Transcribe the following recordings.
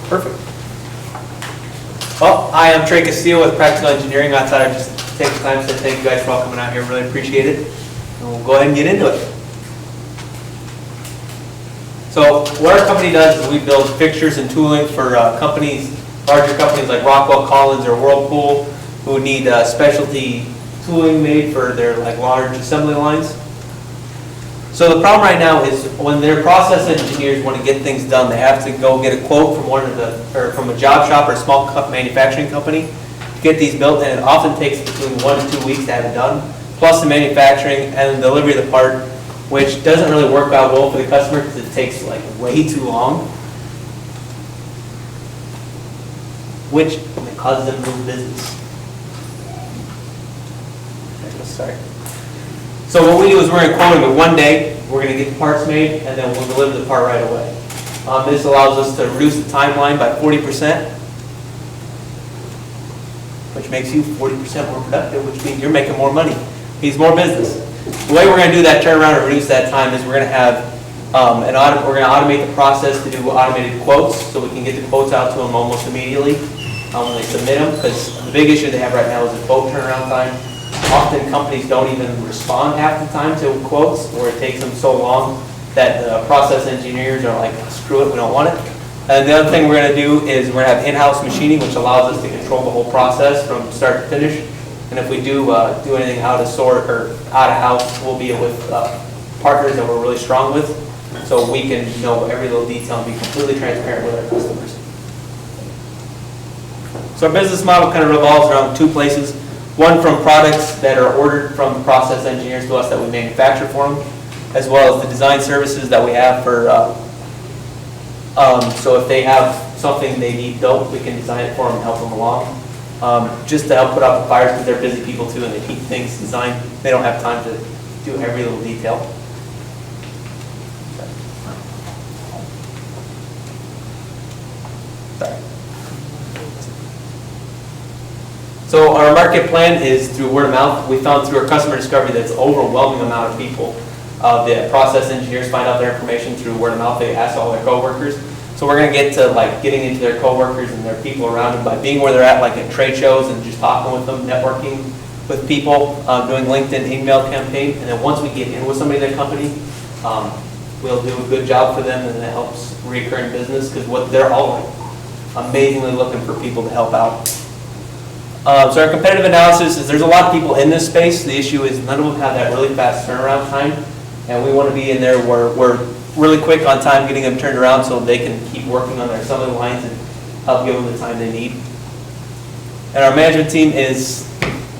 Perfect. Well, hi, I'm Trey Castillo with Practical Engineering. I thought I'd just take the time to say thank you guys for all coming out here. Really appreciate it. And we'll go ahead and get into it. So what our company does is we build fixtures and tooling for companies, larger companies like Rockwell Collins or Whirlpool, who need specialty tooling made for their large assembly lines. So the problem right now is when their process engineers want to get things done, they have to go get a quote from from a job shop or a small manufacturing company to get these built, and it often takes between 1 to 2 weeks to have it done, plus the manufacturing and the delivery of the part, which doesn't really work out well for the customer because it takes way too long, which causes them to lose business. Sorry. So what we do is we're going to quote them in 1 day, we're going to get the parts made, and then we'll deliver the part right away. This allows us to reduce the timeline by 40%, which makes you 40% more productive, which means you're making more money, means more business. The way we're going to do that turnaround and reduce that time is we're going to have we're going to automate the process to do automated quotes, so we can get the quotes out to them almost immediately when they submit them, because the big issue they have right now is the quote turnaround time. Often companies don't even respond half the time to quotes, or it takes them so long that the process engineers are like, screw it, we don't want it. And the other thing we're going to do is we're going to have in-house machining, which allows us to control the whole process from start to finish. And if we do anything out of sort or out of house, we'll be with partners that we're really strong with, so we can know every little detail and be completely transparent with our customers. So our business model kind of revolves around 2 places. One, from products that are ordered from process engineers to us that we manufacture for them, as well as the design services that we have for, so if they have something they need built, we can design it for them and help them along. Just to help put out the fires, because they're busy people too and they keep things designed. They don't have time to do every little detail. Sorry. So our market plan is through word of mouth. We found through our customer discovery that it's an overwhelming amount of people. The process engineers find out their information through word of mouth. They ask all their coworkers. So we're going to get to getting into their coworkers and their people around them by being where they're at, at trade shows and just talking with them, networking with people, doing LinkedIn email campaign. And then once we get in with somebody in their company, we'll do a good job for them, and that helps recurring business, because they're all amazingly looking for people to help out. So our competitive analysis is there's a lot of people in this space. The issue is none of them have that really fast turnaround time, and we want to be in there where we're really quick on time getting them turned around so they can keep working on their assembly lines and help give them the time they need. And our management team is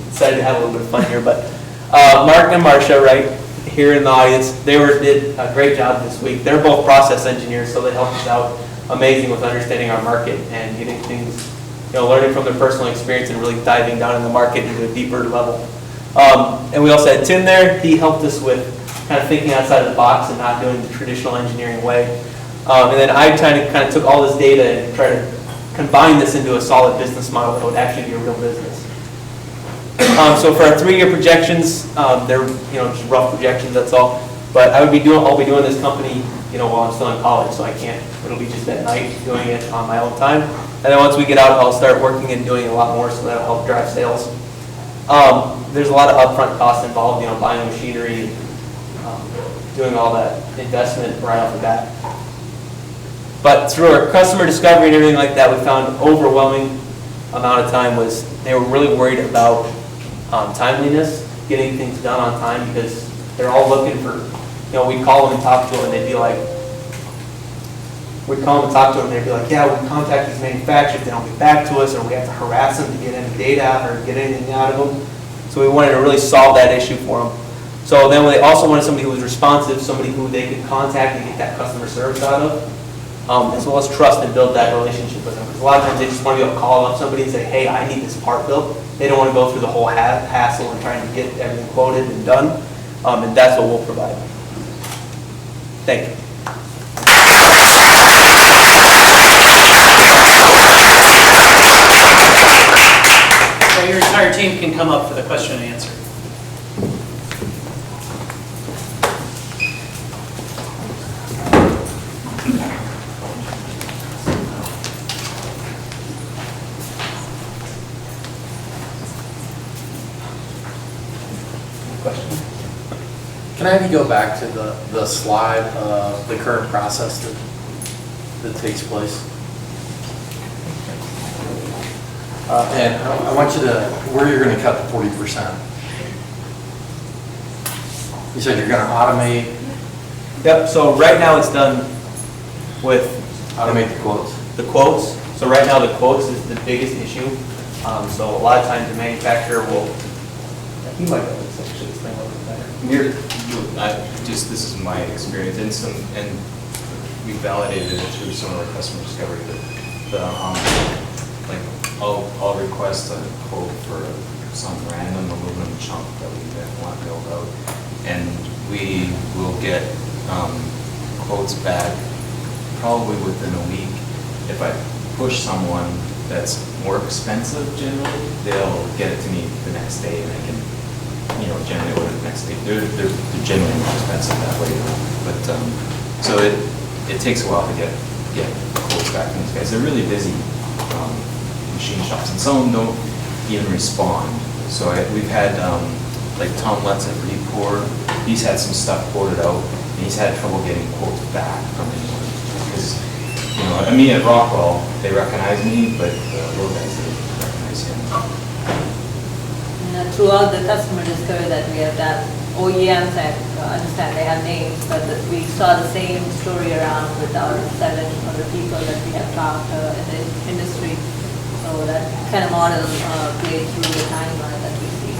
excited to have a little bit of fun here, but Mark and Marcia right here in the audience, they did a great job this week. They're both process engineers, so they helped us out amazing with understanding our market and getting things, learning from their personal experience and really diving down in the market into a deeper level. And we also had Tim there. He helped us with kind of thinking outside of the box and not doing the traditional engineering way. And then I kind of took all this data and tried to combine this into a solid business model that would actually be a real business. So for our 3-year projections, they're just rough projections, that's all. But I'll be doing this company while I'm still in college, so I can't. It'll be just at night doing it on my own time. And then once we get out, I'll start working and doing a lot more, so that'll help drive sales. There's a lot of upfront costs involved, buying machinery, doing all that investment right off the bat. But through our customer discovery and everything like that, we found overwhelming amount of time was they were really worried about timeliness, getting things done on time, because they're all looking for, we'd call them and talk to them, and they'd be like, yeah, we contact these manufacturers, they don't get back to us, or we have to harass them to get any data out or get anything out of them. So we wanted to really solve that issue for them. So then we also wanted somebody who was responsive, somebody who they could contact and get that customer service out of, as well as trust and build that relationship with them. Because a lot of times they just want to be able to call up somebody and say, hey, I need this part built. They don't want to go through the whole hassle and trying to get everything quoted and done, and that's what we'll provide. Thank you. So your entire team can come up for the question and answer. I have you go back to the slide of the current process that takes place? And I want you to, where you're going to cut the 40%. You said you're going to automate Yep, so right now it's done with the quotes. the quotes. So right now the quotes is the biggest issue. So a lot of times the manufacturer will, he might be able to actually explain a little bit better. This is my experience, and we validated it through some of our customer discovery, like, I'll request a quote for some random aluminum chunk that we want milled out, and we will get quotes back probably within a week. If I push someone that's more expensive generally, they'll get it to me the next day, and I can, generally order the next day. They're generally more expensive that way, but so it takes a while to get quotes back from these guys. They're really busy machine shops, and some of them don't even respond. So we've had like Tom Letts at Report. He's had some stuff quoted out, and he's had trouble getting quotes back from anyone because at Rockwell they recognize me, but the little guys didn't recognize him. And throughout the customer discovery that we have done, OEMs, I understand they have names, but we saw the same story around with our 7 other people that we have talked in the industry. So that kind of model played through the timeline that we see.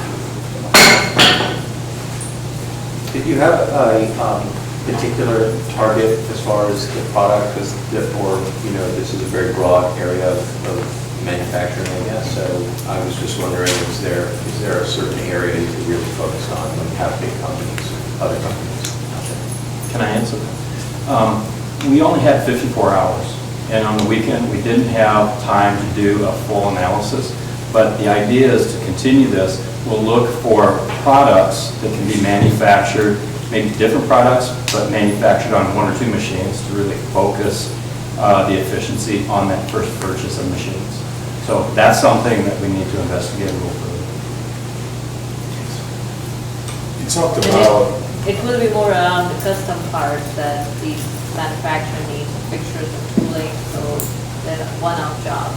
Did you have a particular target as far as the product, or this is a very broad area of manufacturing, I guess, so I was just wondering, is there a certain area you could really focus on when you have big companies, other companies? Can I answer that? We only had 54 hours, and on the weekend we didn't have time to do a full analysis, but the idea is to continue this. We'll look for products that can be manufactured, maybe different products, but manufactured on 1 or 2 machines to really focus the efficiency on that first purchase of machines. So that's something that we need to investigate a little further. You talked about, It will be more around the custom parts that these manufacturer needs, fixtures and tooling, so they're a one-off job.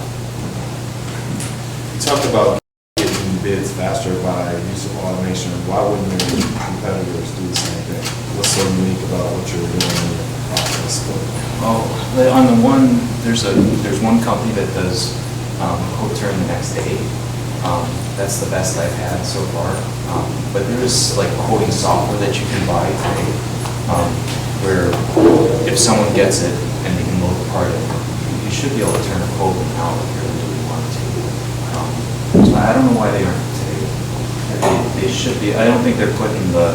you talked about getting bids faster by use of automation. Why wouldn't your competitors do the same thing? What's so unique about what you're doing in the process? Oh, on the one, there's one company that does quote turn the next day. That's the best I've had so far. But there's like quoting software that you can buy today, where if someone gets it and they can load the part in, you should be able to turn a quote now if you really want to. So I don't know why they aren't today. They should be. I don't think they're putting the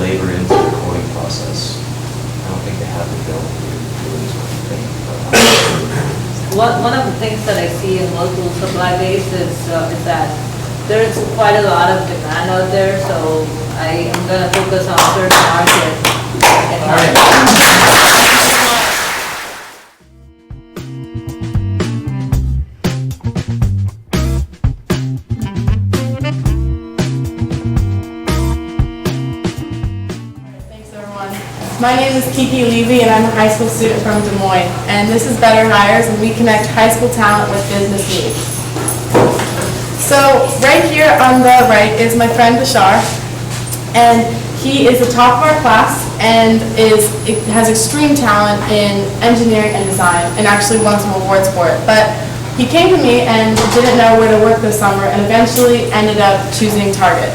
labor into the quoting process. I don't think they have the ability to do this sort of thing. One of the things that I see in local supply base is that there is quite a lot of demand out there, so I am going to focus on certain markets. Thanks everyone. My name is Kiki Levy and I'm a high school student from Des Moines. And this is Better Hires, and we connect high school talent with business needs. So right here on the right is my friend Bashar, and he is the top of our class and has extreme talent in engineering and design, and actually won some awards for it. But he came to me and didn't know where to work this summer, and eventually ended up choosing Target.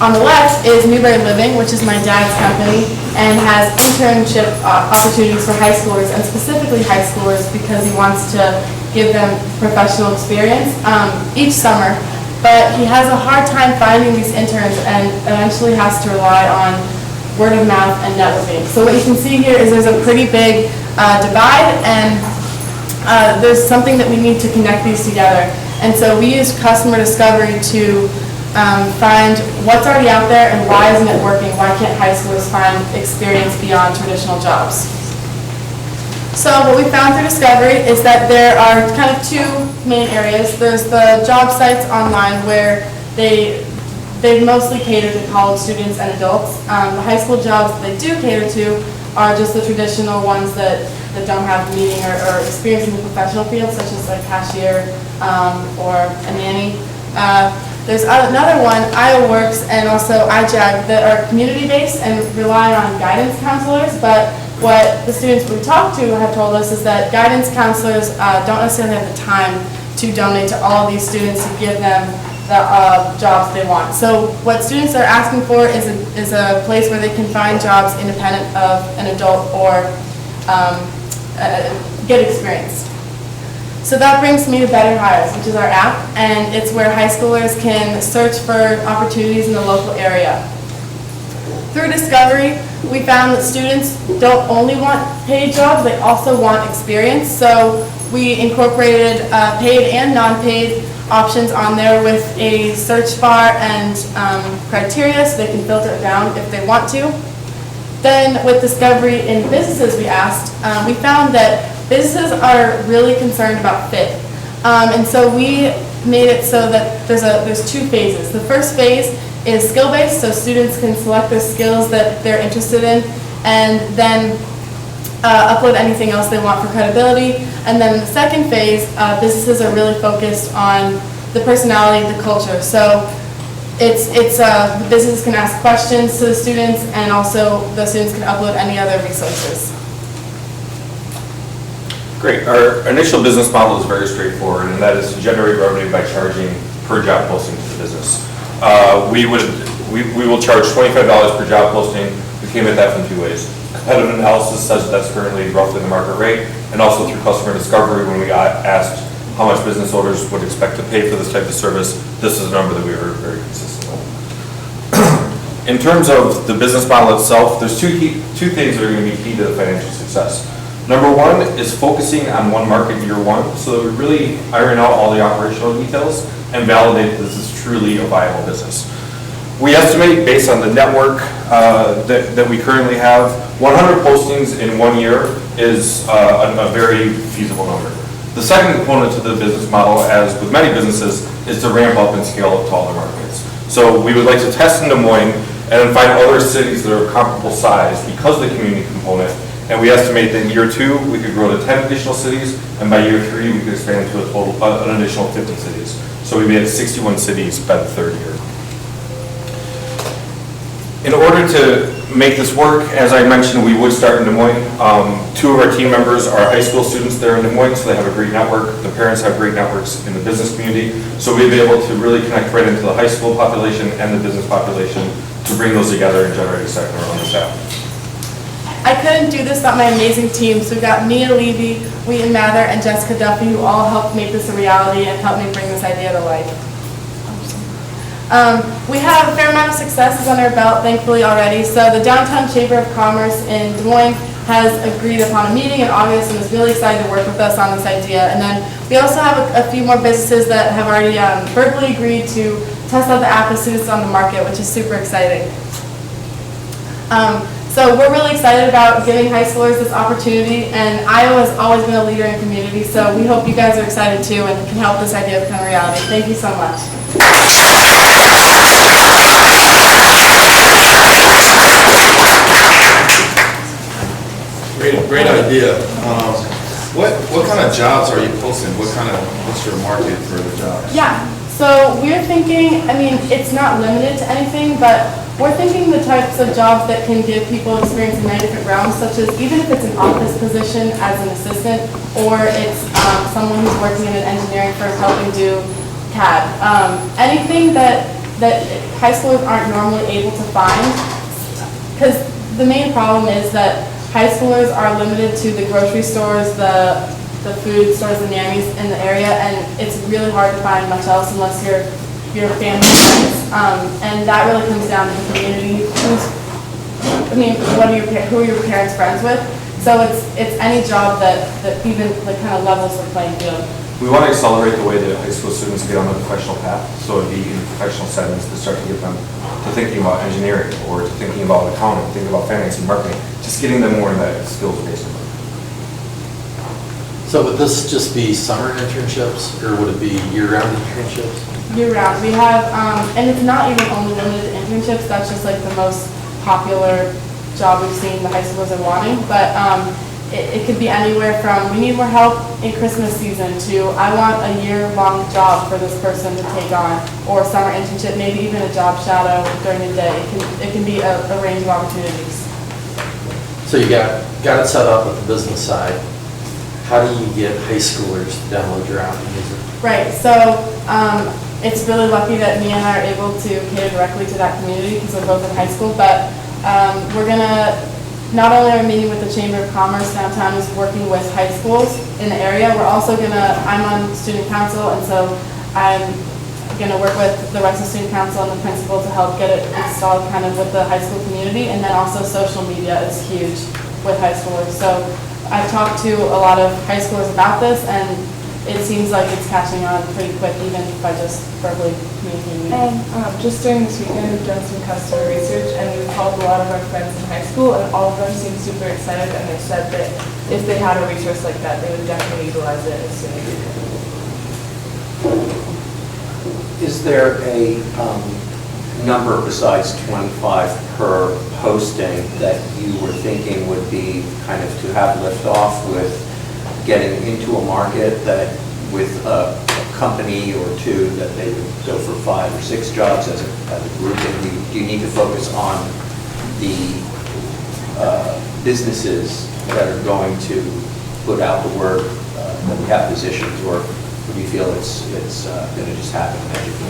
On the left is Newberry Living, which is my dad's company, and has internship opportunities for high schoolers, and specifically high schoolers because he wants to give them professional experience each summer. But he has a hard time finding these interns and eventually has to rely on word of mouth and networking. So what you can see here is there's a pretty big divide, and there's something that we need to connect these together. And so we use customer discovery to find what's already out there and why isn't it working? Why can't high schoolers find experience beyond traditional jobs? So what we found through discovery is that there are kind of 2 main areas. There's the job sites online where they they mostly cater to college students and adults. The high school jobs they do cater to are just the traditional ones that don't have meeting or experience in the professional field, such as like cashier or a nanny. There's another one, Iowa Works and also iJag, that are community-based and rely on guidance counselors, but what the students we talked to have told us is that guidance counselors don't necessarily have the time to donate to all of these students to give them the jobs they want. So what students are asking for is a place where they can find jobs independent of an adult or get experience. So that brings me to Better Hires, which is our app, and it's where high schoolers can search for opportunities in the local area. Through discovery, we found that students don't only want paid jobs, they also want experience. So we incorporated paid and non-paid options on there with a search bar and criteria so they can filter it down if they want to. Then with discovery in businesses we asked, we found that businesses are really concerned about fit. And so we made it so that there's two phases. The first phase is skill-based, so students can select the skills that they're interested in and then upload anything else they want for credibility. And then in the second phase, businesses are really focused on the personality, the culture. So the businesses can ask questions to the students, and also the students can upload any other resources. Great. Our initial business model is very straightforward, and that is to generate revenue by charging per job posting to the business. We will charge $25 per job posting. We came at that from two ways. Competitive analysis says that's currently roughly the market rate, and also through customer discovery when we asked how much business owners would expect to pay for this type of service, this is a number that we heard very consistently. In terms of the business model itself, there's two things that are going to be key to the financial success. Number one is focusing on one market year one, so that we really iron out all the operational details and validate that this is truly a viable business. We estimate, based on the network that we currently have, 100 postings in 1 year is a very feasible number. The second component to the business model, as with many businesses, is to ramp up and scale up to other markets. So we would like to test in Des Moines and then find other cities that are comparable size because of the community component. And we estimate that in year 2, we could grow to 10 additional cities, and by year 3, we could expand to a total, an additional 50 cities. So we'd be at 61 cities by the third year. In order to make this work, as I mentioned, we would start in Des Moines. 2 of our team members are high school students there in Des Moines, so they have a great network. The parents have great networks in the business community. So we'd be able to really connect right into the high school population and the business population to bring those together and generate excitement around this app. I couldn't do this without my amazing team. So we've got Mia Levy, Wheaton Mather, and Jessica Duffy, who all helped make this a reality and helped me bring this idea to life. We have a fair amount of successes on our belt, thankfully, already. So the Downtown Chamber of Commerce in Des Moines has agreed upon a meeting in August and is really excited to work with us on this idea. And then we also have a few more businesses that have already verbally agreed to test out the app as soon as it's on the market, which is super exciting. So we're really excited about giving high schoolers this opportunity, and Iowa has always been a leader in community, so we hope you guys are excited too and can help this idea become a reality. Thank you so much. Great idea. What kind of jobs are you posting? What's your market for the jobs? Yeah, so we're thinking, I mean, it's not limited to anything, but we're thinking the types of jobs that can give people experience in many different realms, such as even if it's an office position as an assistant, or it's someone who's working in an engineering firm helping do CAD. Anything that high schoolers aren't normally able to find, because the main problem is that high schoolers are limited to the grocery stores, the food stores, the nannies in the area, and it's really hard to find much else unless you're family friends. And that really comes down to the community. Who are your parents friends with? So it's any job that even kind of levels the playing field. We want to accelerate the way that high school students get on the professional path, so it'd be in professional settings to start to get them to thinking about engineering or to thinking about accounting, thinking about finance and marketing, just getting them more in that skills-based environment. So would this just be summer internships, or would it be year-round internships? year round. We have, and it's not even only limited to internships, that's just like the most popular job we've seen the high schoolers are wanting, but it could be anywhere from, we need more help in Christmas season, to I want a year-long job for this person to take on, or summer internship, maybe even a job shadow during the day. It can be a range of opportunities. So you got it set up with the business side. How do you get high schoolers to download your app and use it? Right, so it's really lucky that me and I are able to cater directly to that community because we're both in high school, but we're gonna, not only are we meeting with the Chamber of Commerce downtown who's working with high schools in the area, we're also gonna, I'm on student council, and so I'm gonna work with the rest of student council and the principal to help get it installed kind of with the high school community, and then also social media is huge with high schoolers. So I've talked to a lot of high schoolers about this, and it seems like it's catching on pretty quick, even by just verbally communicating. And just during this weekend, we've done some customer research, and we've called a lot of our friends in high school, and all of them seem super excited, and they said that if they had a resource like that, they would definitely utilize it as soon as they could. Is there a number besides 25 per posting that you were thinking would be kind of to have liftoff with getting into a market that with a company or two that they would go for 5 or 6 jobs as a group? And do you need to focus on the businesses that are going to put out the word that we have positions, or do you feel it's going to just happen magically?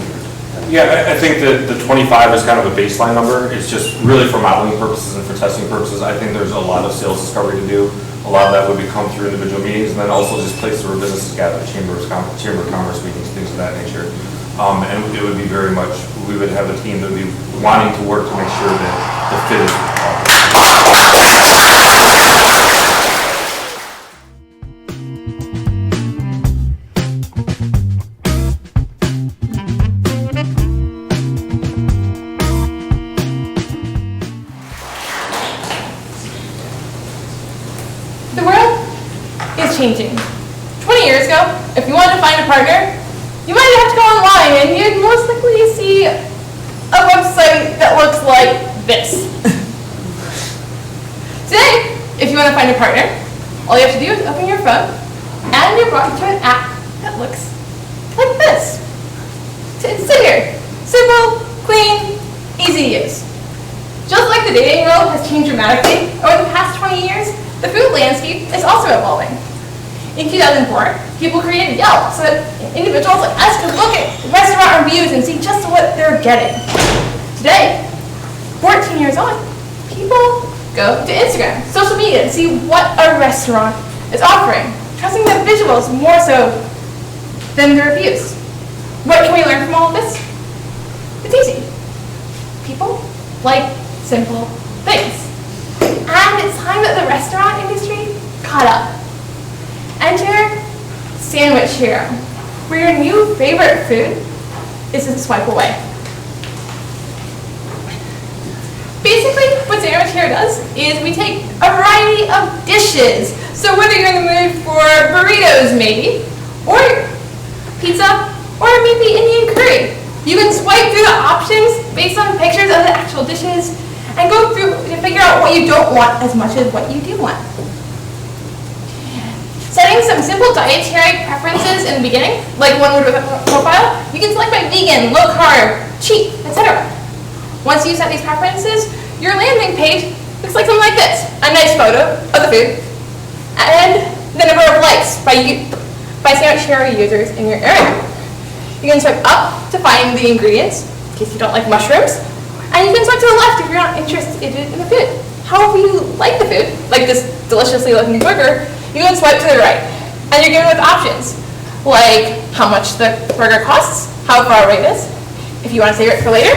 Yeah, I think that the 25 is kind of a baseline number. It's just really for modeling purposes and for testing purposes. I think there's a lot of sales discovery to do. A lot of that would come through individual meetings, and then also just places where businesses gather, Chamber of Commerce meetings, things of that nature. And it would be very much, we would have a team that would be wanting to work to make sure that the fit is The world is changing. 20 years ago, if you wanted to find a partner, you might have to go online and you'd most likely see a website that looks like this. Today, if you want to find a partner, all you have to do is open your phone and you're brought to an app that looks like this. It's here. Simple, clean, easy to use. Just like the dating world has changed dramatically over the past 20 years, the food landscape is also evolving. In 2004, people created Yelp so that individuals like us could look at restaurant reviews and see just what they're getting. Today, 14 years on, people go to Instagram, social media, and see what a restaurant is offering, trusting the visuals more so than the reviews. What can we learn from all of this? It's easy. People like simple things. And it's time that the restaurant industry caught up. Enter Sandwich Hero, where your new favorite food is a swipe away. Basically, what Sandwich Hero does is we take a variety of dishes. So whether you're in the mood for burritos maybe, or pizza, or maybe Indian curry, you can swipe through the options based on pictures of the actual dishes and go through to figure out what you don't want as much as what you do want. Setting some simple dietary preferences in the beginning, like one would with a profile, you can select by vegan, low carb, cheap, etc. Once you set these preferences, your landing page looks like something like this. A nice photo of the food, and the number of likes by Sandwich Hero users in your area. You can swipe up to find the ingredients, in case you don't like mushrooms, and you can swipe to the left if you're not interested in the food. However you like the food, like this deliciously looking burger, you can swipe to the right, and you're given with options, like how much the burger costs, how far away it is. If you want to save it for later,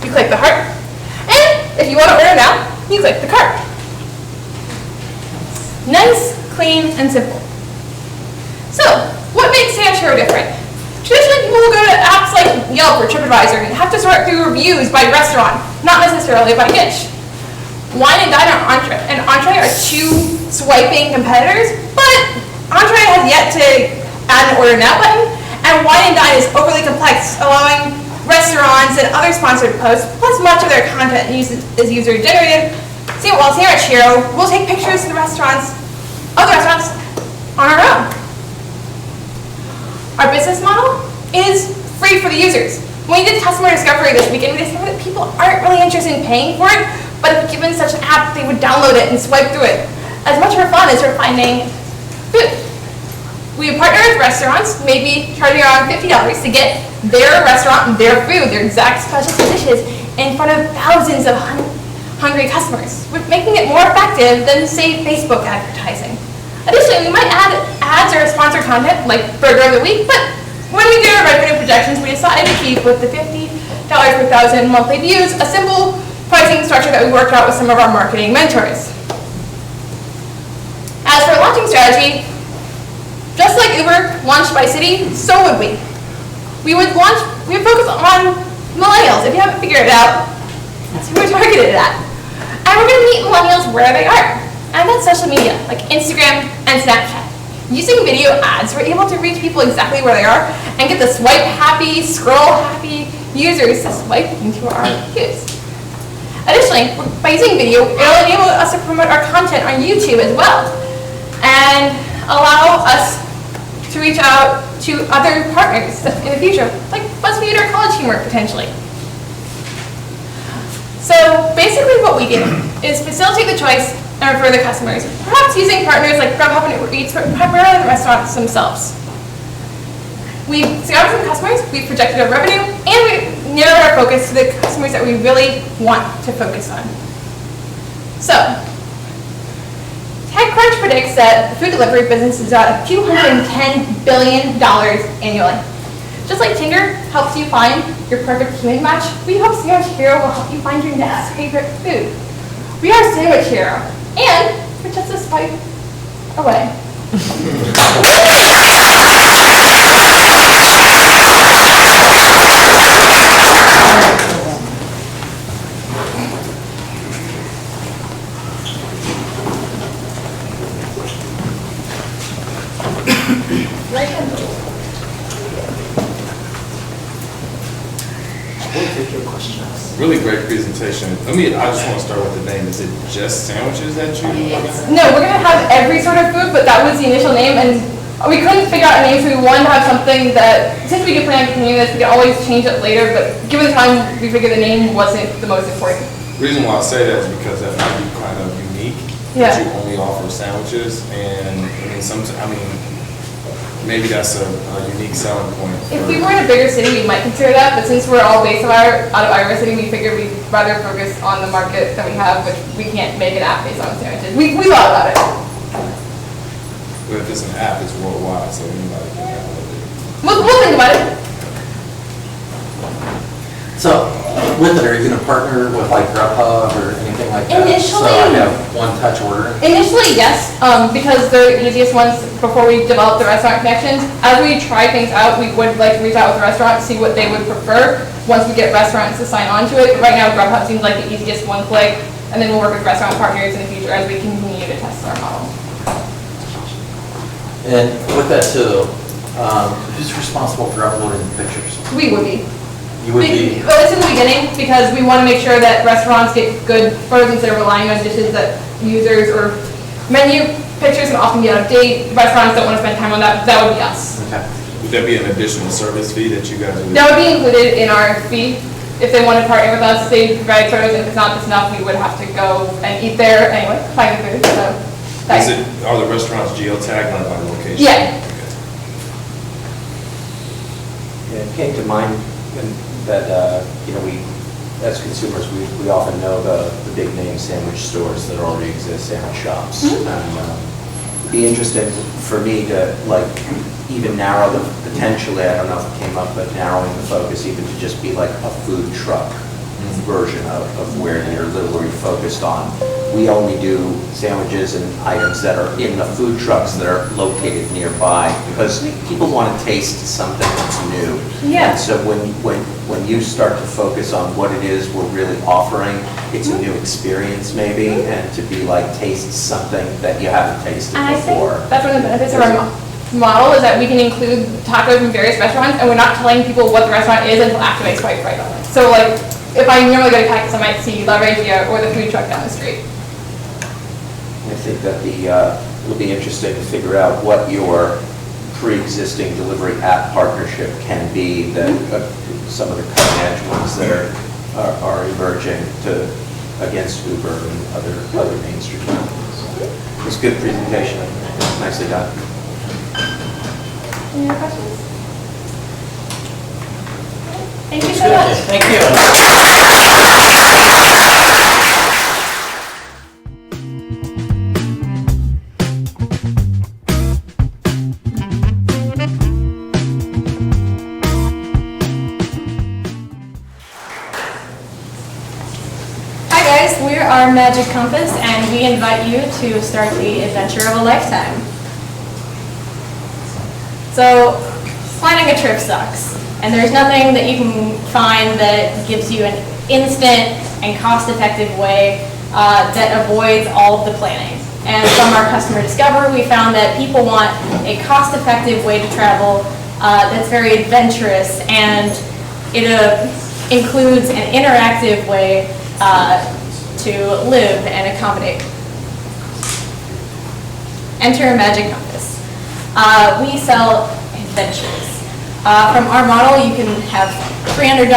you click the heart, and if you want to order now, you click the cart. Nice, clean, and simple. So, what makes Sandwich Hero different? Traditionally, people will go to apps like Yelp or TripAdvisor and have to sort through reviews by restaurant, not necessarily by dish. Wine and Dine and Entree are two swiping competitors, but Entree has yet to add an order now button, and And Wine and Dine is overly complex, allowing restaurants and other sponsored posts, plus much of their content is user-generated. While here at Chiro, we'll take pictures of the restaurants on our own. Our business model is free for the users. When we did customer discovery this weekend, we discovered that people aren't really interested in paying for it, but if given such an app, they would download it and swipe through it. As much for fun as for finding food. We partner with restaurants, maybe charging around $50 to get their restaurant, their food, their exact specialty dishes in front of thousands of hungry customers, making it more effective than, say, Facebook advertising. Additionally, we might add ads or sponsored content like Burger of the Week, but when we did our revenue projections, we decided to keep with the $50 per thousand monthly views, a simple pricing structure that we worked out with some of our marketing mentors. As for launching strategy, just like Uber launched by city, so would we. We would focus on millennials. If you haven't figured it out, that's who we're targeted at. And we're going to meet millennials where they are. And that's social media, like Instagram and Snapchat. Using video ads, we're able to reach people exactly where they are and get the swipe-happy, scroll-happy users to swipe into our views. Additionally, by using video, it'll enable us to promote our content on YouTube as well and allow us to reach out to other partners in the future, like BuzzFeed or College Humor, potentially. So basically what we do is facilitate the choice and refer the customers, perhaps using partners like Grubhub and Uber Eats, but primarily the restaurants themselves. We've scouted some customers, we've projected our revenue, and we narrowed our focus to the customers that we really want to focus on. So, TechCrunch predicts that the food delivery business is at $210 billion annually. Just like Tinder helps you find your perfect human match, we hope Sandwich Hero will help you find your next favorite food. We are Sandwich Hero, and we're just a swipe away. Really great presentation. I just want to start with the name. Is it just sandwiches that you? No, we're going to have every sort of food, but that was the initial name, and we couldn't figure out a name, so we wanted to have something that, since we do plan on continuing this, we can always change it later, but given the time, we figured the name wasn't the most important. The reason why I say that is because that might be kind of unique. Yeah. That you only offer sandwiches, and maybe that's a unique selling point. If we were in a bigger city, we might consider that, but since we're all based out of Iowa City, we figured we'd rather focus on the market that we have, which we can't make an app based on sandwiches. We thought about it. But if it's an app, it's worldwide, so anybody can download it. We'll think about it. So, with it, are you gonna partner with like Grubhub or anything like that? Initially- So I have one-touch ordering? Initially, yes, because they're the easiest ones before we develop the restaurant connections. As we try things out, we would like to reach out with the restaurant, see what they would prefer once we get restaurants to sign on to it. But right now, Grubhub seems like the easiest one click, and then we'll work with restaurant partners in the future as we continue to test our model. And with that too, who's responsible for uploading the pictures? We would be. You would be, Well, it's in the beginning because we want to make sure that restaurants get good photos instead of relying on dishes that users or menu pictures can often be out of date. Restaurants don't want to spend time on that. That would be us. okay. Would there be an additional service fee that you guys would? That would be included in our fee. If they want to partner with us, they provide photos, and if it's not this enough, we would have to go and eat there anyway, find the food. So, Are the restaurants geotagged by location? Yeah. Yeah, it came to mind that, we, as consumers, we often know the big name sandwich stores that already exist, sandwich shops. Mm-hmm. And it'd be interesting for me to even narrow potentially, I don't know if it came up, but narrowing the focus even to just be like a food truck version of where you're literally focused on. We only do sandwiches and items that are in the food trucks that are located nearby because people want to taste something that's new. Yeah. And so when you start to focus on what it is we're really offering, it's a new experience maybe, and to be like taste something that you haven't tasted And I think before. that's one of the benefits of our model is that we can include tacos from various restaurants, and we're not telling people what the restaurant is until after they swipe right on it. So like, if I normally go to Cactus, I might see La Regia or the food truck down the street. I think that it'll be interesting to figure out what your pre-existing delivery app partnership can be, that some of the cutting edge ones that are emerging against Uber and other mainstream companies. It was a good presentation, nicely done. Any other questions? Thank you so much. Thank you. Hi guys, we are Magic Compass, and we invite you to start the adventure of a lifetime. So, planning a trip sucks, and there's nothing that you can find that gives you an instant and cost-effective way that avoids all of the planning. And from our customer discovery, we found that people want a cost-effective way to travel that's very adventurous, and it includes an interactive way to live and accommodate. Enter Magic Compass. We sell adventures. From our model, you can have $300,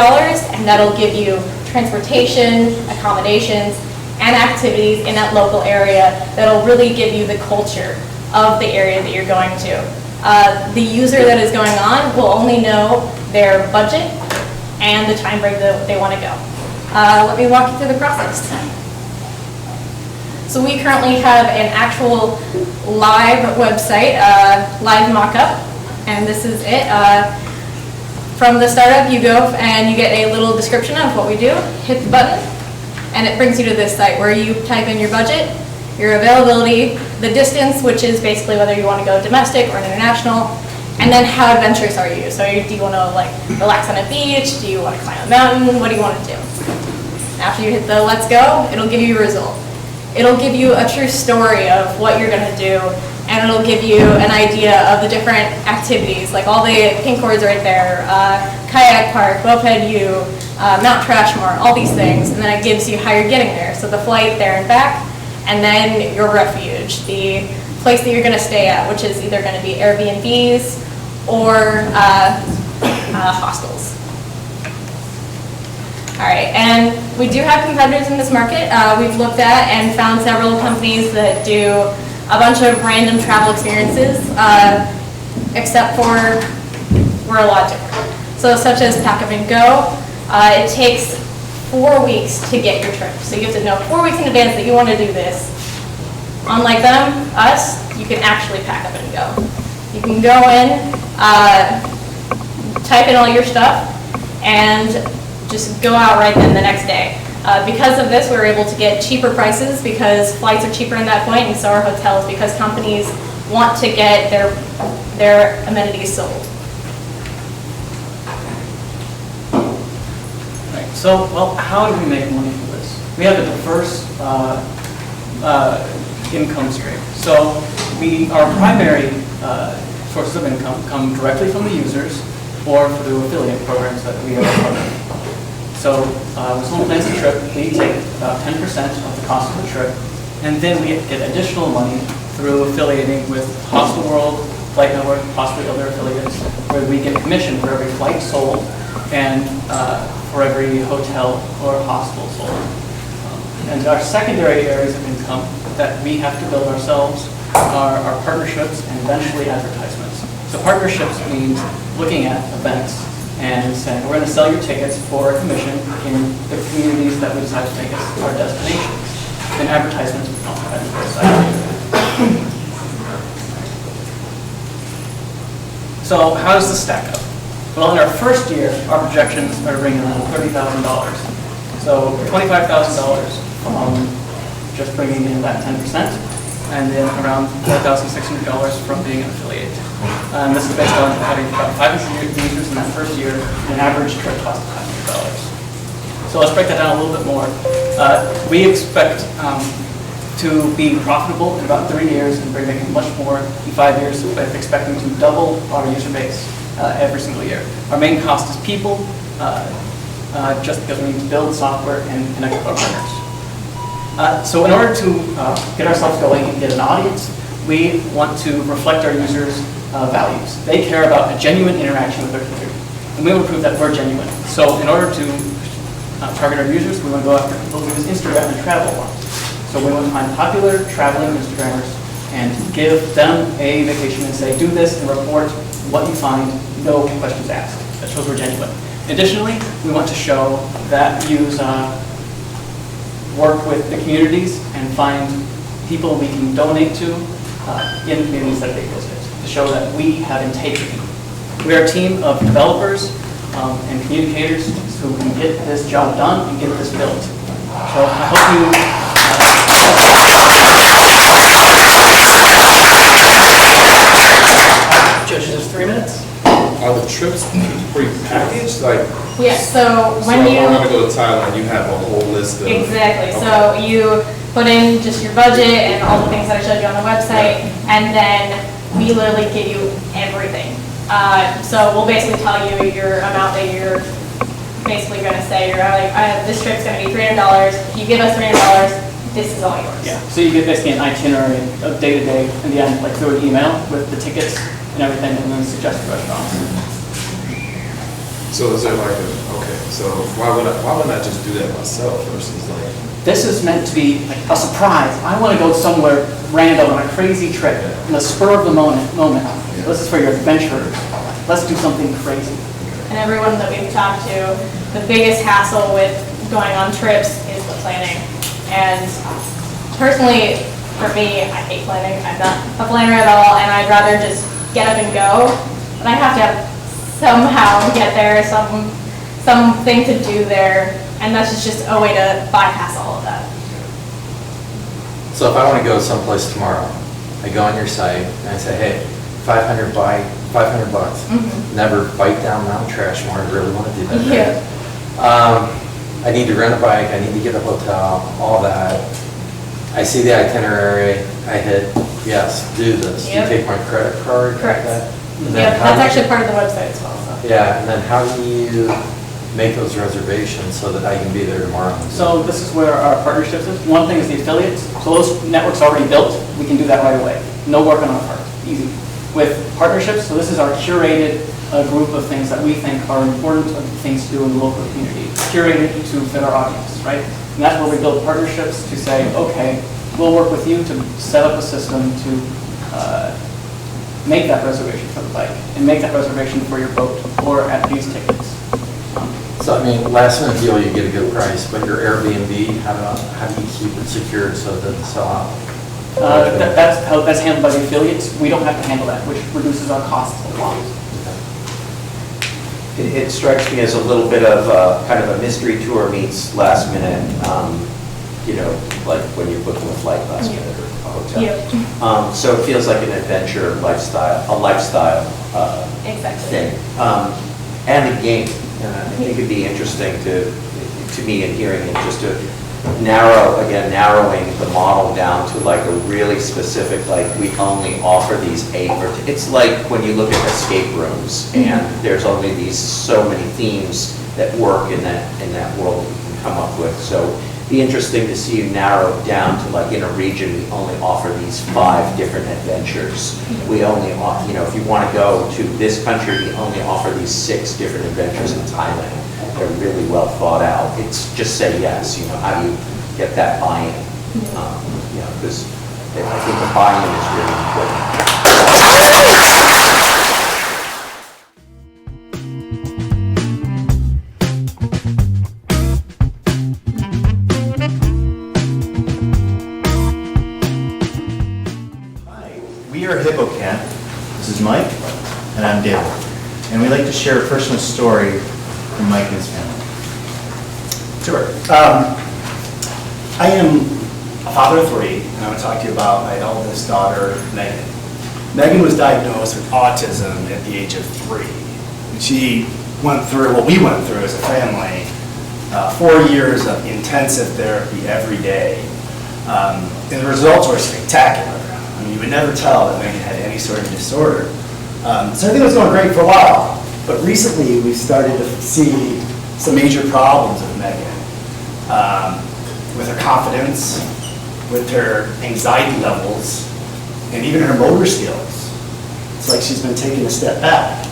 and that'll give you transportation, accommodations, and activities in that local area that'll really give you the culture of the area that you're going to. The user that is going on will only know their budget and the time frame that they want to go. Let me walk you through the process. So we currently have an actual live website, live mock-up, and this is it. From the startup, you go and you get a little description of what we do, hit the button, and it brings you to this site where you type in your budget, your availability, the distance, which is basically whether you want to go domestic or international, and then how adventurous are you? So do you want to like relax on a beach? Do you want to climb a mountain? What do you want to do? After you hit the let's go, it'll give you a result. It'll give you a true story of what you're going to do, and it'll give you an idea of the different activities, like all the pink cords right there, kayak park, Moped U, Mount Trashmore, all these things, and then it gives you how you're getting there. So the flight there and back, and then your refuge, the place that you're going to stay at, which is either going to be Airbnbs or hostels. All right, and we do have competitors in this market. We've looked at and found several companies that do a bunch of random travel experiences, except for we're a lot different. So such as Pack Up and Go, it takes 4 weeks to get your trip. So you have to know 4 weeks in advance that you want to do this. Unlike them, us, you can actually pack up and go. You can go in, type in all your stuff, and just go out right then the next day. Because of this, we were able to get cheaper prices because flights are cheaper in that point, and so are hotels, because companies want to get their amenities sold. Right. So, well, how do we make money from this? We have a diverse income stream. So, our primary sources of income come directly from the users or through affiliate programs that we have partnered. So when someone plans a trip, we take about 10% of the cost of the trip, and then we get additional money through affiliating with Hostel World, Flight Network, possibly other affiliates, where we get commission for every flight sold and for every hotel or hostel sold. And our secondary areas of income that we have to build ourselves are our partnerships and eventually advertisements. So partnerships means looking at events and saying, we're going to sell your tickets for a commission in the communities that we decide to make as our destinations. And advertisements on the side. So how does this stack up? Well, in our first year, our projections are bringing in $30,000. So $25,000 from just bringing in that 10%, and then around $4,600 from being an affiliate. And this is based on having about 500 users in that first year, and an average trip cost of $500. So let's break that down a little bit more. We expect to be profitable in about 3 years, and we're making much more in 5 years, but expecting to double our user base every single year. Our main cost is people, just because we need to build software and connect with our partners. So in order to get ourselves going and get an audience, we want to reflect our users' values. They care about a genuine interaction with their community, and we want to prove that we're genuine. So in order to target our users, we want to go after people who use Instagram and travel a lot. So we want to find popular traveling Instagrammers and give them a vacation and say, do this and report what you find, no questions asked. That shows we're genuine. Additionally, we want to show that use work with the communities and find people we can donate to in communities that they visit, to show that we have integrity. We are a team of developers and communicators who can get this job done and get this built. So I hope you... Judges, there's 3 minutes. Are the trips pre-packaged? Like, Yeah, so so when if you... I want to go to Thailand, you have a whole list of... Exactly, Okay. so you put in just your budget and all the things that I showed you on the website, and then we literally give you everything. So we'll basically tell you your amount that you're basically gonna say, you're like, this trip's gonna be $300, if you give us $300, this is all yours. Yeah, so you get basically an itinerary of day-to-day in the end, like through an email with the tickets and everything, and then suggested restaurants. So is there like okay, so why wouldn't I just do that myself versus like... This is meant to be like a surprise. I want to go somewhere random on a crazy trip, in the spur of the moment. This is for your adventurers. Let's do something crazy. And everyone that we've talked to, the biggest hassle with going on trips is the planning. And personally, for me, I hate planning. I'm not a planner at all, and I'd rather just get up and go. But I have to somehow get there, something to do there, and that's just a way to bypass all of that. So if I want to go someplace tomorrow, I go on your site and I say, hey, 500 bucks. Never bite down Mount Trashmore, I really want to do that. Yeah. I need to rent a bike, I need to get a hotel, all that. I see the itinerary, I hit, yes, do this. Do you Yep. take my credit card? like Correct. that? And then Yeah, how that's do you- actually part of the website as well. So. Yeah, and then how do you make those reservations so that I can be there tomorrow? So this is where our partnerships is. One thing is the affiliates. So those networks already built, we can do that right away. No work on our part, easy. With partnerships, so this is our curated group of things that we think are important things to do in the local community, curated to fit our audience, right? And that's where we build partnerships to say, okay, we'll work with you to set up a system to make that reservation for the bike and make that reservation for your boat or at these tickets. So I mean, last minute deal, you get a good price, but your Airbnb, how do you keep it secured so it doesn't sell out? That's handled by the affiliates. We don't have to handle that, which reduces our costs a lot. It strikes me as a little bit of kind of a mystery tour meets last minute, you know, like when you're booking a flight last minute or a hotel. Yep. So it feels like an adventure lifestyle, a lifestyle Exactly. thing. And a game. And I think it'd be interesting to me in hearing it, just to narrowing the model down to like a really specific, like we only offer these 8 or it's like when you look at escape rooms and there's only these so many themes that work in that world that you can come up with. So it'd be interesting to see you narrow it down to like in a region we only offer these 5 different adventures. We only offer, you know, if you want to go to this country, we only offer these 6 different adventures in Thailand. They're really well thought out. It's just say yes, you know, how do you get that buy-in? You know, because I think the buy-in is really important. Hi, we are HippoCamp. This is Mike, and I'm David. And we'd like to share a personal story from Mike and his family. Sure. I am a father of 3, and I want to talk to you about my eldest daughter, Megan. Megan was diagnosed with autism at the age of 3. And she went through what we went through as a family, 4 years of intensive therapy every day. And the results were spectacular. I mean, you would never tell that Megan had any sort of disorder. So everything was going great for a while, but recently we started to see some major problems with Megan. With her confidence, with her anxiety levels, and even her motor skills. It's like she's been taking a step back.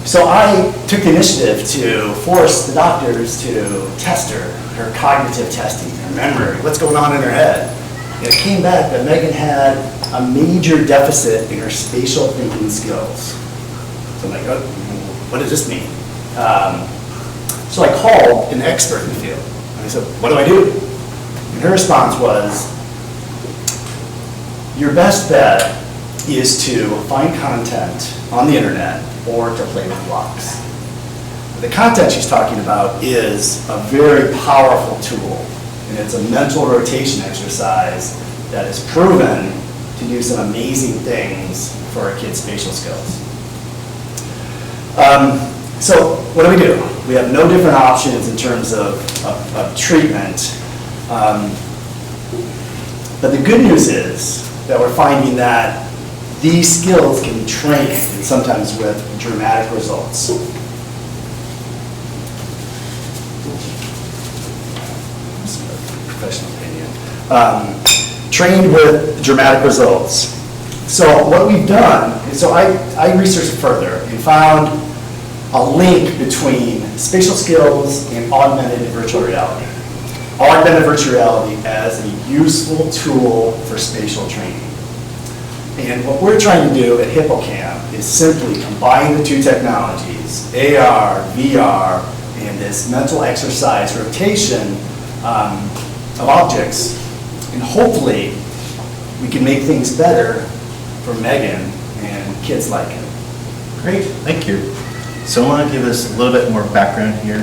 So I took the initiative to force the doctors to test her cognitive testing, her memory, what's going on in her head. And it came back that Megan had a major deficit in her spatial thinking skills. So I'm like, oh, what does this mean? So I called an expert in the field. And I said, what do I do? And her response was, your best bet is to find content on the internet or to play with blocks. The content she's talking about is a very powerful tool, and it's a mental rotation exercise that is proven to do some amazing things for our kids' spatial skills. So what do? We have no different options in terms of treatment. But the good news is that we're finding that these skills can be trained, and sometimes with dramatic results. Professional opinion. Trained with dramatic results. So what we've done is, so I researched further and found a link between spatial skills and augmented and virtual reality. Augmented virtual reality as a useful tool for spatial training. And what we're trying to do at Hippocamp is simply combine the two technologies, AR, VR, and this mental exercise rotation of objects. And hopefully, we can make things better for Megan and kids like him. Great, thank you. So I want to give us a little bit more background here.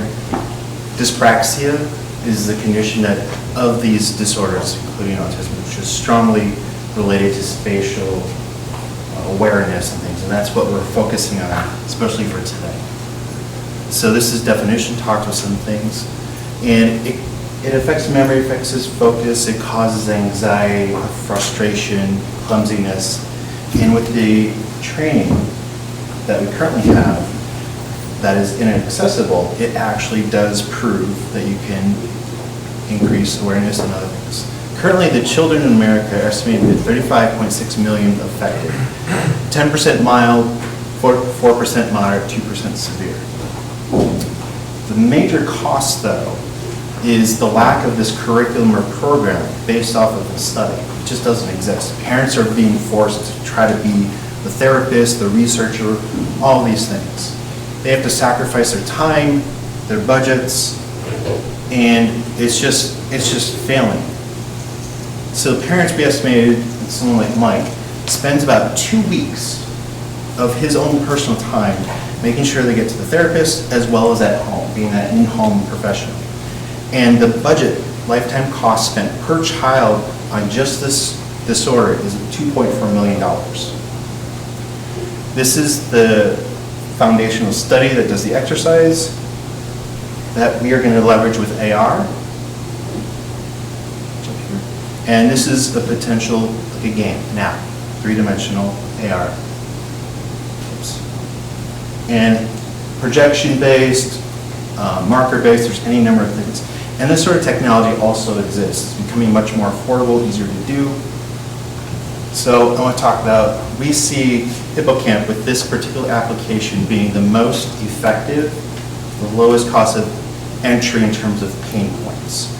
Dyspraxia is the condition that of these disorders, including autism, which is strongly related to spatial awareness and things, and that's what we're focusing on, especially for today. So this is definition, talked with some things, and it affects memory, affects his focus, it causes anxiety, frustration, clumsiness, and with the training that we currently have that is inaccessible, it actually does prove that you can increase awareness and other things. Currently, the children in America are estimated at 35.6 million affected. 10% mild, 4% moderate, 2% severe. The major cost, though, is the lack of this curriculum or program based off of the study. It just doesn't exist. Parents are being forced to try to be the therapist, the researcher, all these things. They have to sacrifice their time, their budgets, and it's just failing. So parents, we estimated, someone like Mike, spends about 2 weeks of his own personal time making sure they get to the therapist as well as at home, being that in-home professional. And the budget, lifetime cost spent per child on just this disorder is $2.4 million. This is the foundational study that does the exercise that we are going to leverage with AR. And this is a potential, like a game, now, three-dimensional AR. Oops. And projection-based, marker-based, there's any number of things. And this sort of technology also exists. It's becoming much more affordable, easier to do. So I want to talk about, we see Hippocamp with this particular application being the most effective, the lowest cost of entry in terms of pain points.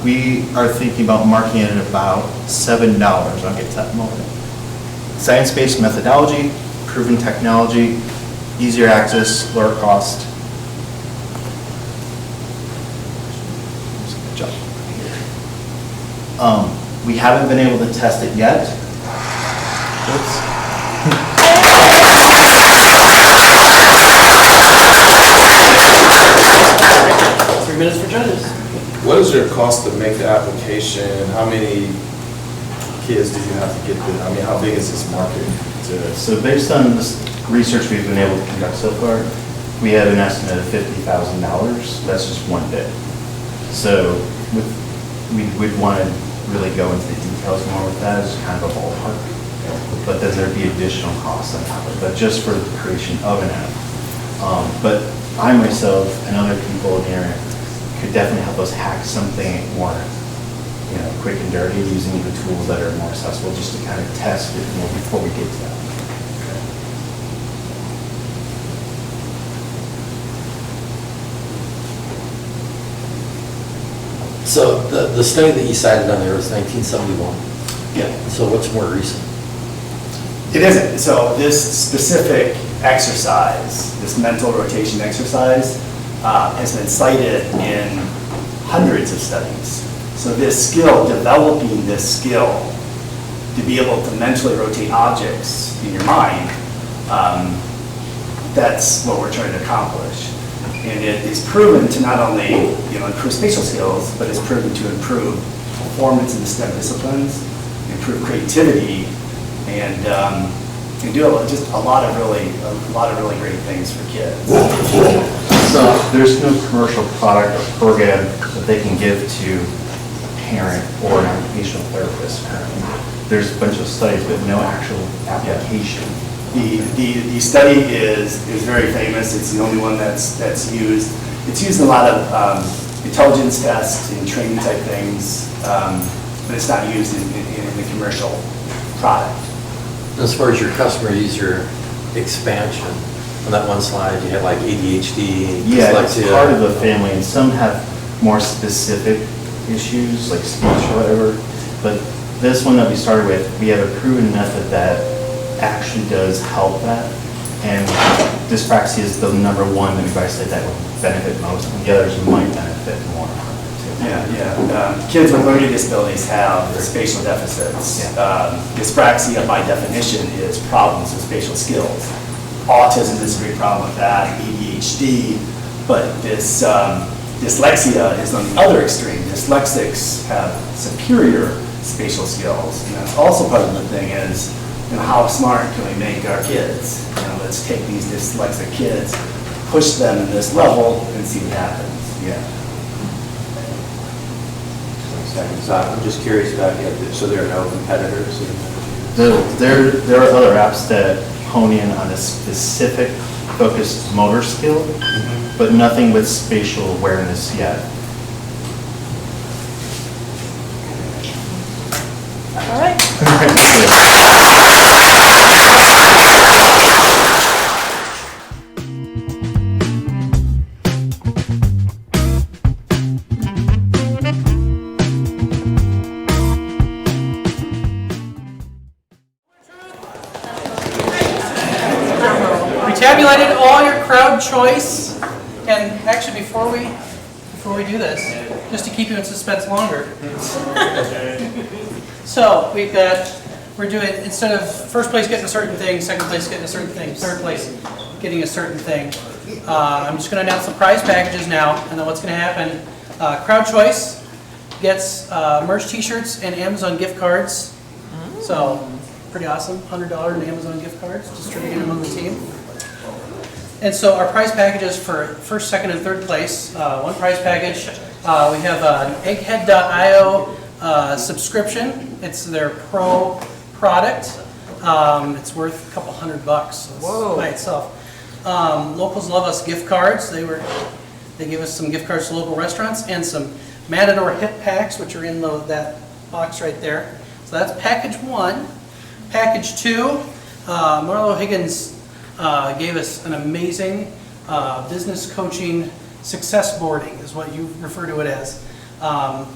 We are thinking about marking it at about $7. I'll get to that in a moment. Science-based methodology, proven technology, easier access, lower cost. Good job. We haven't been able to test it yet. Oops. 3 minutes for judges. What is your cost to make the application? How many kids do you have to get there? I mean, how big is this market? So based on this research we've been able to conduct so far, we have an estimate of $50,000. That's just one bit. So with we'd want to really go into the details more with that as kind of a ballpark. But then there'd be additional costs on top of it, but just for the creation of an app. But I myself and other people in the area could definitely help us hack something more, quick and dirty using the tools that are more accessible just to kind of test it more before we get to that. So the study that you cited on there was 1971. Yeah. So what's more recent? It isn't. So this specific exercise, this mental rotation exercise, has been cited in hundreds of studies. So this skill, developing this skill to be able to mentally rotate objects in your mind, that's what we're trying to accomplish. And it is proven to not only improve spatial skills, but it's proven to improve performance in the STEM disciplines, improve creativity, and do just a lot of really great things for kids. So there's no commercial product or program that they can give to a parent or an occupational therapist currently. There's a bunch of studies, but no actual application. The study is very famous. It's the only one that's used. It's used in a lot of intelligence tests and training type things, but it's not used in the commercial product. As far as your customer user expansion, on that one slide, you had like ADHD, Yeah, it's dyslexia. part of the family, and some have more specific issues, like speech or whatever. But this one that we started with, we have a proven method that actually does help that. And dyspraxia is the number one that we've said that will benefit most, and the others might benefit more from it too. Yeah. Kids with learning disabilities have spatial deficits. Dyspraxia, by definition, is problems with spatial skills. Autism is a big problem with that, ADHD, but this dyslexia is on the other extreme. Dyslexics have superior spatial skills, and that's also part of the thing is, how smart can we make our kids? Let's take these dyslexic kids, push them in this level, and see what happens. Yeah. So I'm just curious about, so there are no competitors? There are other apps that hone in on a specific focused motor skill, but nothing with spatial awareness yet. All right. We tabulated all your crowd choice, and actually before we do this, just to keep you in suspense longer. So we're doing, instead of first place getting a certain thing, second place getting a certain thing, third place getting a certain thing. I'm just going to announce the prize packages now, and then what's going to happen. Crowd choice gets merch t-shirts and Amazon gift cards. So pretty awesome, $100 in Amazon gift cards distributed among the team. And so our prize packages for first, second, and third place. One prize package, we have an egghead.io subscription. It's their pro product. It's worth a couple $100 by itself. Locals Love Us gift cards. They gave us some gift cards to local restaurants and some Matador hip packs, which are in that box right there. So that's package one. Package two, Marlo Higgins gave us an amazing business coaching success boarding, is what you refer to it as.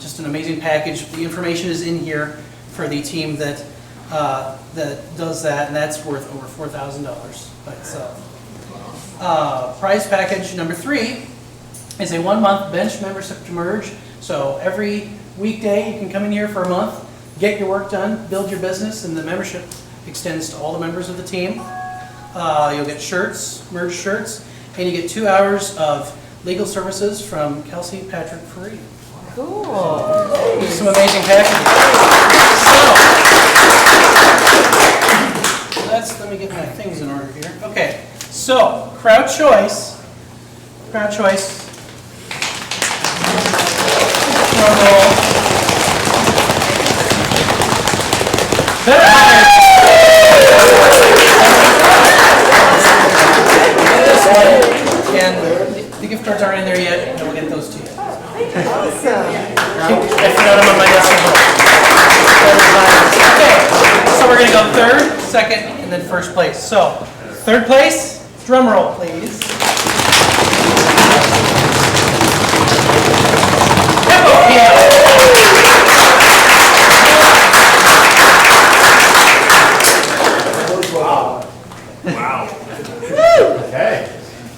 Just an amazing package. The information is in here for the team that does that, and that's worth over $4,000 by itself. Prize package number 3 is a 1-month bench membership to merge. So every weekday you can come in here for a month, get your work done, build your business, and the membership extends to all the members of the team. You'll get shirts, merge shirts, and you get 2 hours of legal services from Kelsey Patrick Fareed. Cool. Some amazing packages. So, let me get my things in order here. Okay, so crowd choice. Drum roll. Better Hires. And the gift cards aren't in there yet, and we'll get those to you. Awesome. I forgot them on my desk at home. Okay, so we're gonna go third, second, and then first place. So, third place, drum roll, please. Okay.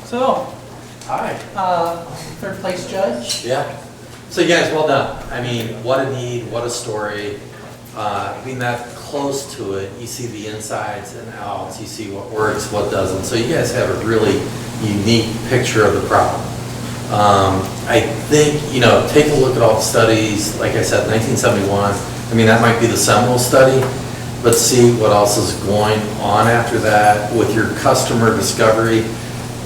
So, Hi. third place judge. Yeah. So you guys, well done. I mean, what a need, what a story. Being that close to it, you see the insides and outs, you see what works, what doesn't. So you guys have a really unique picture of the problem. I think, you know, take a look at all the studies, like I said, 1971. I mean, that might be the seminal study. Let's see what else is going on after that with your customer discovery.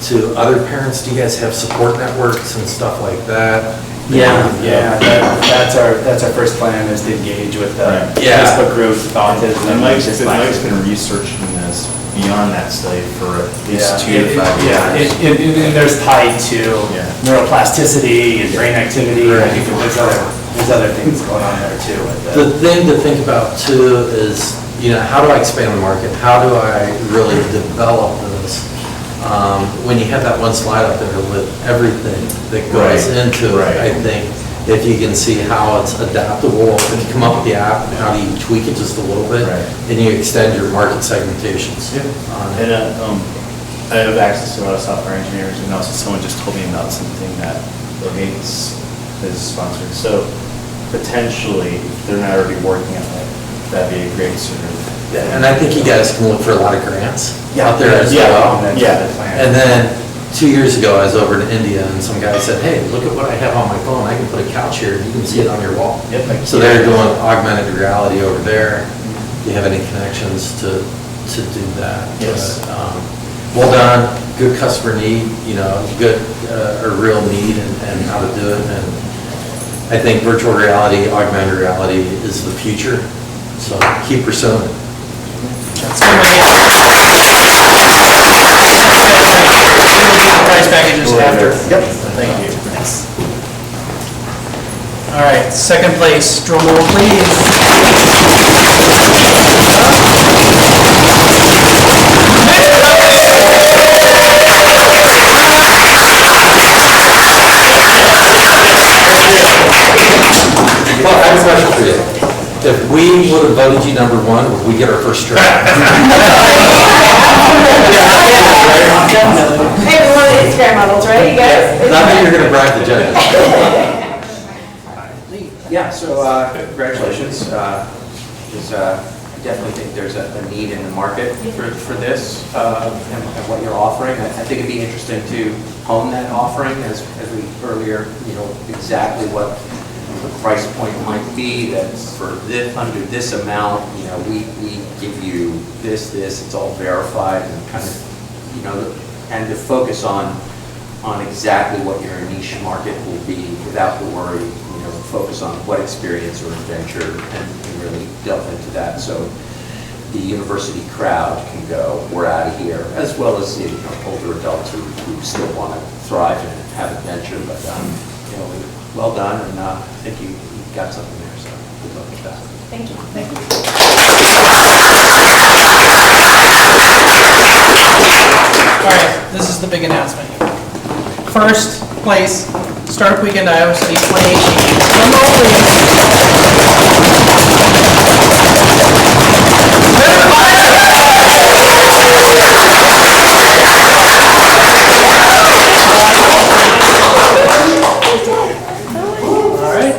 To other parents, do you guys have support networks and stuff like that? That's our first plan, is to engage with the Yeah. Facebook group, autism. And Mike's dyspraxia. been researching this beyond that study for at least Yeah. 2 to 5 years. Yeah, and there's tied to neuroplasticity and brain activity. I think there's other things going on there too. The thing to think about too is, you know, how do I expand the market? How do I really develop this? When you have that one slide up there with everything that goes into it, I think if you can see how it's adaptable, if you come up with the app, how do you tweak it just a little bit? And you extend your market segmentations. And I have access to a lot of software engineers, and also someone just told me about something that Bill Gates is sponsoring. So potentially, if they're not already working on it, that'd be a great sort of. And I think you guys can look for a lot of grants out there as well. And then 2 years ago, I was over in India, and some guy said, hey, look at what I have on my phone. I can put a couch here, and you can see it on your wall. So they're doing augmented reality over there. Do you have any connections to do that? Yes. But, well done, good customer need, you know, good, a real need and how to do it. And I think virtual reality, augmented reality is the future, so keep pursuing it. Prize packages after. Yep, thank you. Thanks. All right, second place, drum roll please. Well, I have a question for you. If we would have voted you number one, would we get our first strike? Definitely. Hey, we're one of the Instagram models, right, you guys? Not that you're going to bribe the judges. Yeah, so congratulations. I definitely think there's a need in the market for this and what you're offering. I think it'd be interesting to hone that offering as we earlier, you know, exactly what the price point might be. That's for this, under this amount, you know, we give you this, it's all verified and kind of, you know, and to focus on exactly what your niche market will be without the worry, you know, focus on what experience or adventure and really delve into that. So the university crowd can go, we're out of here, as well as, you know, older adults who still want to thrive and have adventure. But, you know, well done, and I think you got something there, so good luck with that. Thank you. Thank you. All right, this is the big announcement. First place, Startup Weekend Iowa City 2018. Drum roll, All right.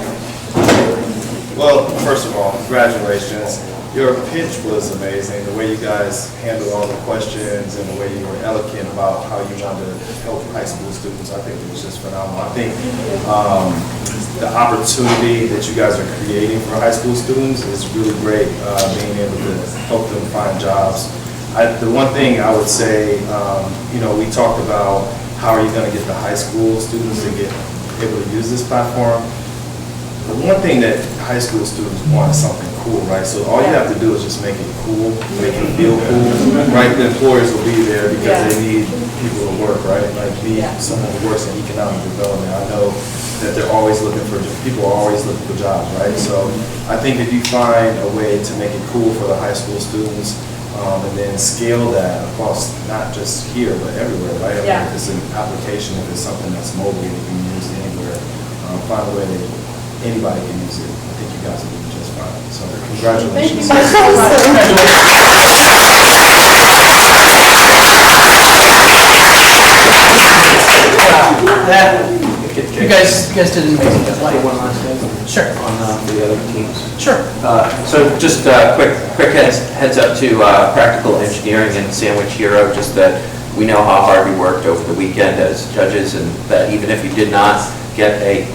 Well, first of all, congratulations. Your pitch was amazing, the way you guys handled all the questions and the way you were eloquent about how you wanted to help high school students. I think it was just phenomenal. I think the opportunity that you guys are creating for high school students is really great, being able to help them find jobs. The one thing I would say, you know, we talked about how are you going to get the high school students to get able to use this platform. The one thing that high school students want is something cool, right? So all you have to do is just make it cool, make it feel cool, right? The employers will be there because they need people to work, right? Like me, someone who works in economic development, I know that they're always looking for, people are always looking for jobs, right? So I think if you find a way to make it cool for the high school students, and then scale that across, not just here, but everywhere, right? I mean, if it's an application, if it's something that's mobile, it can be used anywhere, find a way that anybody can use it. I think you guys will do just fine. So congratulations. Thank you You guys did an amazing job. One last thing. Sure. On the other teams. Sure. So just quick heads up to Practical Engineering and Sandwich Hero, just that we know how hard we worked over the weekend as judges, and that even if you did not get a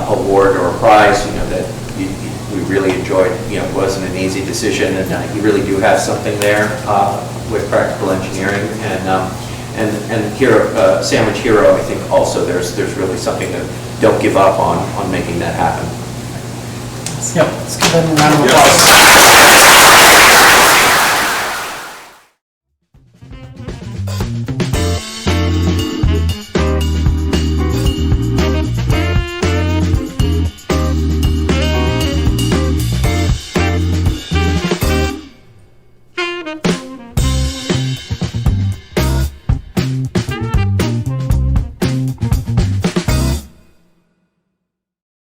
award or a prize, you know, that we really enjoyed, you know, it wasn't an easy decision, and you really do have something there with Practical Engineering, and here, Sandwich Hero, I think also there's really something to don't give up on making that happen. Yep, let's give them a round of applause.